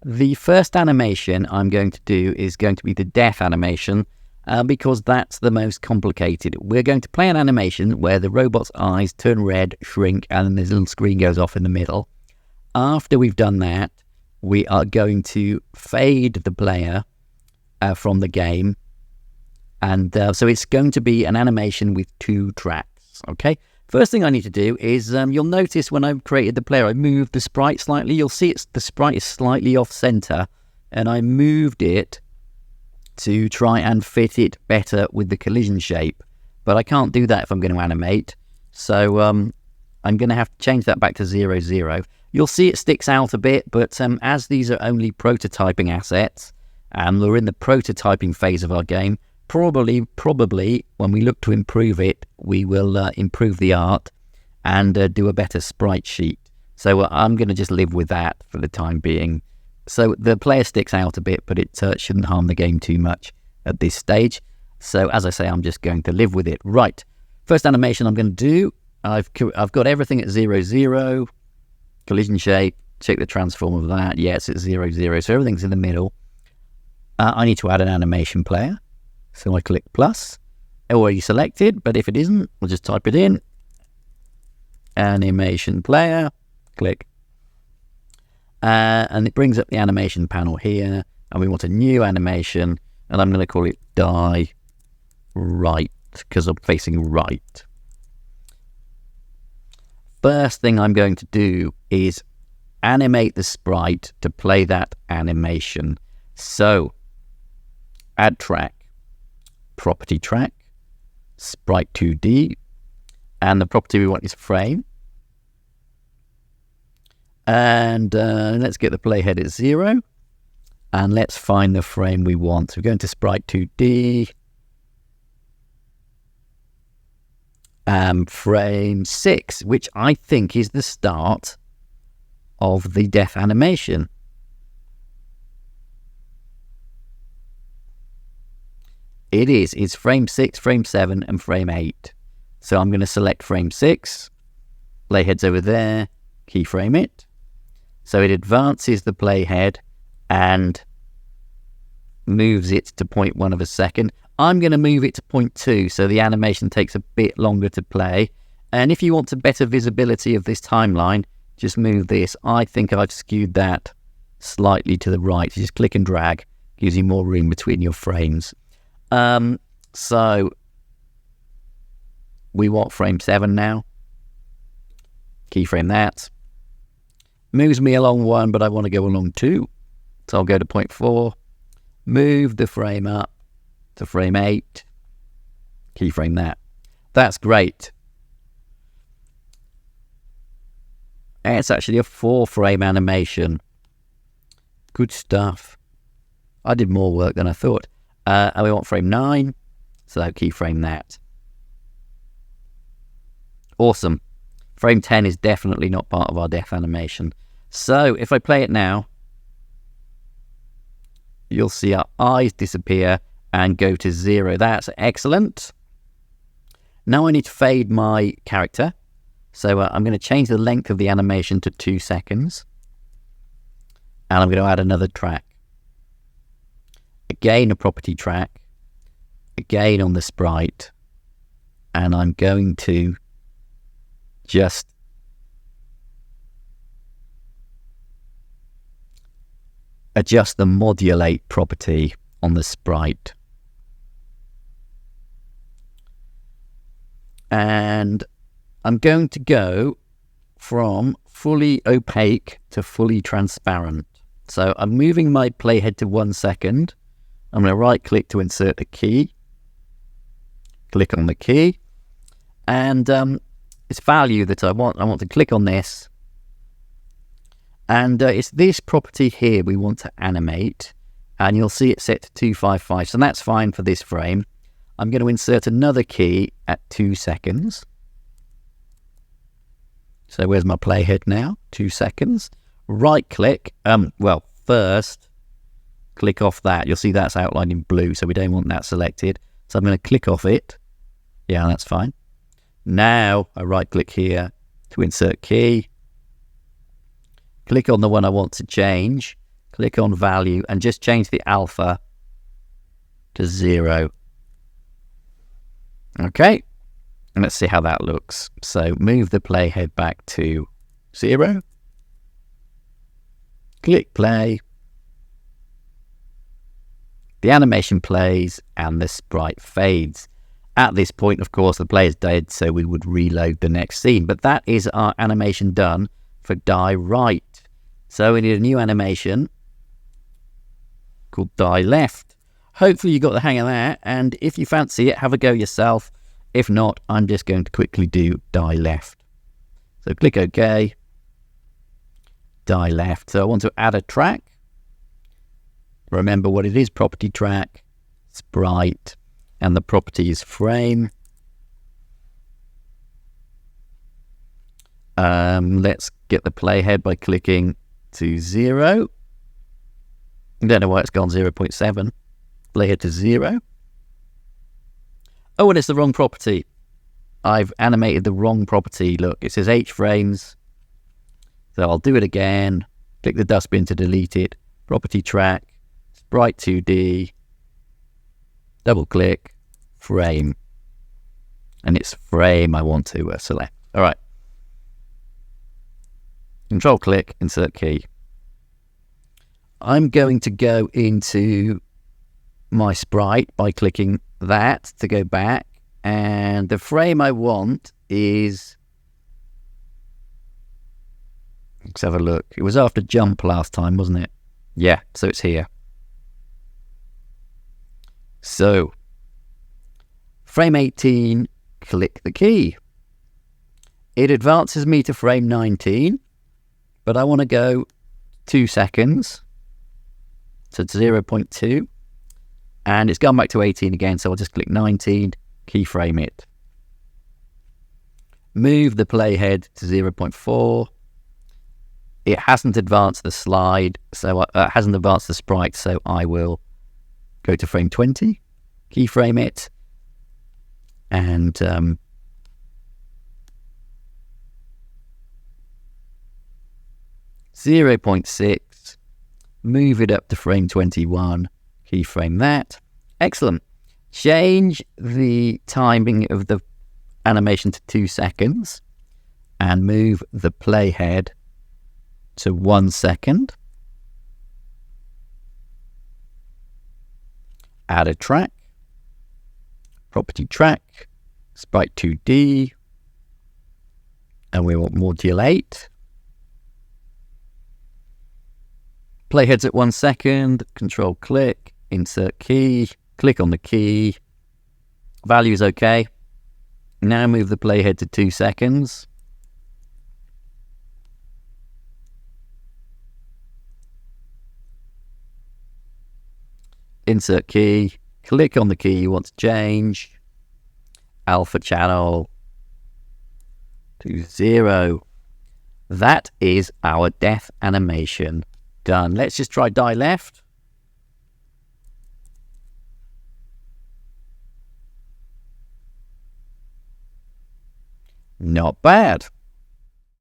The first animation I'm going to do is going to be the death animation because that's the most complicated. We're going to play an animation where the robot's eyes turn red, shrink, and then this little screen goes off in the middle. After we've done that, we are going to fade the player from the game. And so it's going to be an animation with 2 tracks, okay? First thing I need to do is, you'll notice when I've created the player, I moved the sprite slightly. You'll see the sprite is slightly off center, and I moved it to try and fit it better with the collision shape. But I can't do that if I'm going to animate. So I'm going to have to change that back to 0, 0. You'll see it sticks out a bit, but as these are only prototyping assets, and we're in the prototyping phase of our game, probably when we look to improve it, we will improve the art and do a better sprite sheet. So I'm going to just live with that for the time being. So the player sticks out a bit, but it shouldn't harm the game too much at this stage. So as I say, I'm just going to live with it. Right, first animation I'm going to do, I've got everything at 0, 0, collision shape, check the transform of that. Yes, it's 0, 0, so everything's in the middle. I need to add an animation player. So I click plus, already selected, but if it isn't, we'll just type it in. Animation player, click. And it brings up the animation panel here, and we want a new animation, and I'm going to call it die right, because I'm facing right. First thing I'm going to do is animate the sprite to play that animation. So, add track. Property track, sprite 2D, and the property we want is frame. And let's get the playhead at 0, and let's find the frame we want. So we're going to sprite 2D, frame 6, which I think is the start of the death animation. It is. It's frame 6, frame 7, and frame 8. So I'm going to select frame 6, playhead's over there, keyframe it. So it advances the playhead and moves it to 0.1 of a second. I'm going to move it to 0.2, so the animation takes a bit longer to play. And if you want a better visibility of this timeline, just move this. I think I've skewed that slightly to the right. You just click and drag, gives you more room between your frames. So we want frame 7 now. Keyframe that. Moves me along 1, but I want to go along 2. So I'll go to 0.4. Move the frame up to frame 8. Keyframe that. That's great. It's actually a 4-frame animation. Good stuff. I did more work than I thought. And we want frame 9, so keyframe that. Awesome. Frame 10 is definitely not part of our death animation. So if I play it now, you'll see our eyes disappear and go to 0. That's excellent. Now I need to fade my character. So I'm going to change the length of the animation to 2 seconds. And I'm going to add another track. Again, a property track, again on the sprite, and I'm going to just adjust the modulate property on the sprite. And I'm going to go from fully opaque to fully transparent. So I'm moving my playhead to 1 second. I'm going to right click to insert a key. Click on the key. And it's value that I want. I want to click on this. And it's this property here we want to animate. And you'll see it set to 255. So that's fine for this frame. I'm going to insert another key at 2 seconds. So where's my playhead now? 2 seconds. Right click. First, click off that. You'll see that's outlined in blue, so we don't want that selected. So I'm going to click off it. Yeah, that's fine. Now I right click here to insert key. Click on the one I want to change. click on value, and just change the alpha to 0. Okay, and let's see how that looks. So move the playhead back to 0. Click play. The animation plays and the sprite fades. At this point, of course, the player is dead, so we would reload the next scene. But that is our animation done for die right. So we need a new animation called die left. Hopefully you got the hang of that, and if you fancy it, have a go yourself. If not, I'm just going to quickly do die left. So click OK. Die left. So I want to add a track. Remember what it is: property track, sprite, and the property is frame. Let's get the playhead by clicking to 0. I don't know why it's gone 0.7. Playhead to 0. Oh, and it's the wrong property. I've animated the wrong property. Look, it says H frames. So I'll do it again. Click the dustbin to delete it. Property track, sprite 2D, double click, frame. And it's frame I want to select. All right. Control click, insert key. I'm going to go into my sprite by clicking that to go back. And the frame I want is... Let's have a look. It was after jump last time, wasn't it? Yeah, so it's here. So, frame 18, click the key. It advances me to frame 19, but I want to go 2 seconds. So it's 0.2. And it's gone back to 18 again, so I'll just click 19, keyframe it. Move the playhead to 0.4. It hasn't advanced the slide, so hasn't advanced the sprite, so I will go to frame 20, keyframe it, and 0.6, move it up to frame 21, keyframe that. Excellent. Change the timing of the animation to 2 seconds and move the playhead to 1 second. Add a track, property track, sprite 2D, and we want modulate. Playhead's at 1 second, control click, insert key, click on the key, value is okay. Now move the playhead to 2 seconds. Insert key, click on the key you want to change, alpha channel to 0. That is our death animation done. Let's just try die left. Not bad.